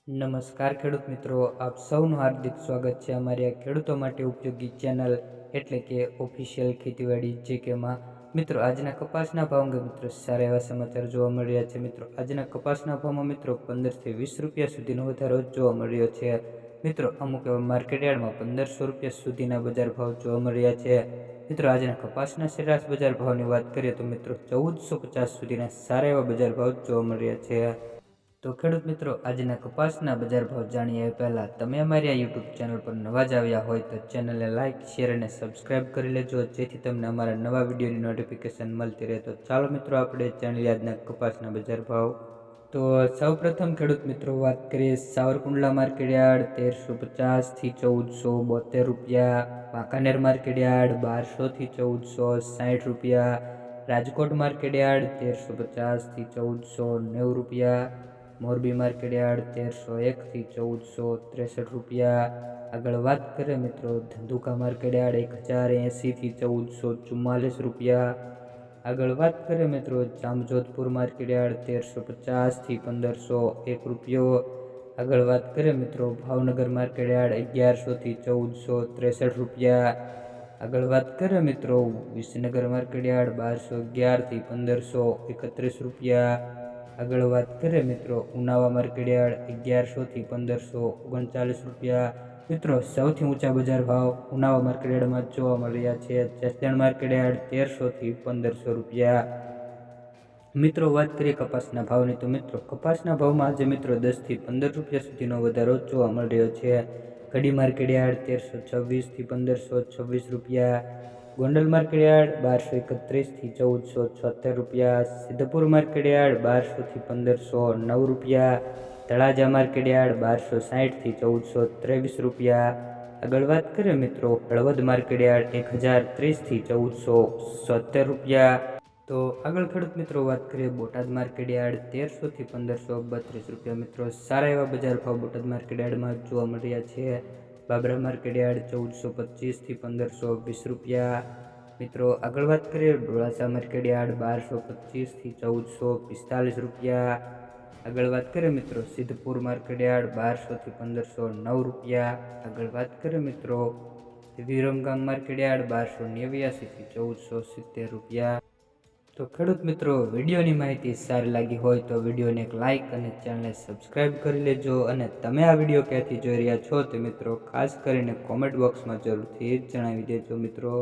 નમસ્કાર ખેડૂત મિત્રો, આપ સૌનું હાર્દિક સ્વાગત છે અમારી આ ખેડૂતો માટે ઉપયોગી ચેનલ એટલે કે ઓફિશિયલ ખેતીવાડી જીકેમાં. મિત્રો, આજના કપાસના ભાવ અંગે મિત્રો સારા એવા સમાચાર જોવા મળી રહ્યા છે. મિત્રો, આજના કપાસના ભાવમાં મિત્રો 15 થી 20 રૂપિયા સુધીનો વધારો જોવા મળી રહ્યો છે. મિત્રો, અમુક એવા માર્કેટયાર્ડમાં 1500 રૂપિયા સુધીના બજાર ભાવ જોવા મળી રહ્યા છે. મિત્રો, આજના કપાસના સરેરાશ બજાર ભાવની વાત કરીએ તો મિત્રો 1450 સુધીના સારા એવા બજાર ભાવ જોવા મળી રહ્યા છે. તો ખેડૂત મિત્રો, આજના કપાસના બજાર ભાવ જાણીએ પહેલાં તમે અમારી આ યુટ્યુબ ચેનલ પર નવા જ આવ્યા હોય તો ચેનલને લાઇક, શેર અને સબસ્ક્રાઇબ કરી લેજો, જેથી તમને અમારા નવા વિડીયોની નોટિફિકેશન મળતી રહે. તો ચાલો મિત્રો, આપણે જાણી આજના કપાસના બજાર ભાવ. તો સૌપ્રથમ ખેડૂત મિત્રો વાત કરીએ સાવરકુંડલા માર્કેટયાર્ડ 1350 થી 1472 રૂપિયા, વાંકાનેર માર્કેટયાર્ડ 1200 થી 1460 રૂપિયા, રાજકોટ માર્કેટયાર્ડ 1350 થી 1490 રૂપિયા, મોરબી માર્કેટયાર્ડ 1301 થી 1463 રૂપિયા. આગળ વાત કરીએ મિત્રો ધંધુકા માર્કેટયાર્ડ 1080 થી 1444 રૂપિયા. આગળ વાત કરીએ મિત્રો જામજોધપુર માર્કેટયાર્ડ 1350 થી 1501 રૂપિયો. આગળ વાત કરીએ મિત્રો ભાવનગર માર્કેટયાર્ડ 1100 થી 1463 રૂપિયા. આગળ વાત કરીએ મિત્રો વિસનગર માર્કેટયાર્ડ 1211 થી 1531 રૂપિયા. આગળ વાત કરીએ મિત્રો ઉનાવા માર્કેટયાર્ડ 1100 થી 1539 રૂપિયા. મિત્રો, સૌથી ઊંચા બજાર ભાવ ઉનાવા માર્કેટયાર્ડમાં જોવા મળી રહ્યા છે. જસદણ માર્કેટયાર્ડ 1300 થી 1500 રૂપિયા. મિત્રો, વાત કરીએ કપાસના ભાવની તો મિત્રો કપાસના ભાવમાં આજે મિત્રો 10 થી 15 રૂપિયા સુધીનો વધારો જોવા મળી રહ્યો છે. કડી માર્કેટયાર્ડ 1326 થી 1526 રૂપિયા, ગોંડલ માર્કેટયાર્ડ 1231 થી 1476 રૂપિયા, સિદ્ધપુર માર્કેટયાર્ડ 1200 થી 1509 રૂપિયા, તળાજા માર્કેટયાર્ડ 1260 થી 1423 રૂપિયા. આગળ વાત કરીએ મિત્રો હળવદ માર્કેટયાર્ડ 1030 થી 1470 રૂપિયા. તો આગળ ખેડૂત મિત્રો વાત કરીએ બોટાદ માર્કેટયાર્ડ 1300 થી 1532 રૂપિયા. મિત્રો, સારા એવા બજાર ભાવ બોટાદ માર્કેટયાર્ડમાં જોવા મળી રહ્યા છે. બાબરા માર્કેટયાર્ડ 1425 થી 1520 રૂપિયા. મિત્રો, આગળ વાત કરીએ ડોળાસા માર્કેટયાર્ડ 1225 થી 1445 રૂપિયા. આગળ વાત કરીએ મિત્રો સિદ્ધપુર માર્કેટયાર્ડ 1200 થી 1509 રૂપિયા. આગળ વાત કરીએ મિત્રો વિરમગામ માર્કેટયાર્ડ 1289 થી 1470 રૂપિયા. તો ખેડૂત મિત્રો, વિડીયોની માહિતી સારી લાગી હોય તો વિડીયોને એક લાઇક અને ચેનલને સબસ્ક્રાઇબ કરી લેજો. અને તમે આ વિડીયો ક્યાંથી જોઈ રહ્યા છો તે મિત્રો ખાસ કરીને કોમેન્ટ બોક્સમાં જરૂરથી જણાવી દેજો મિત્રો.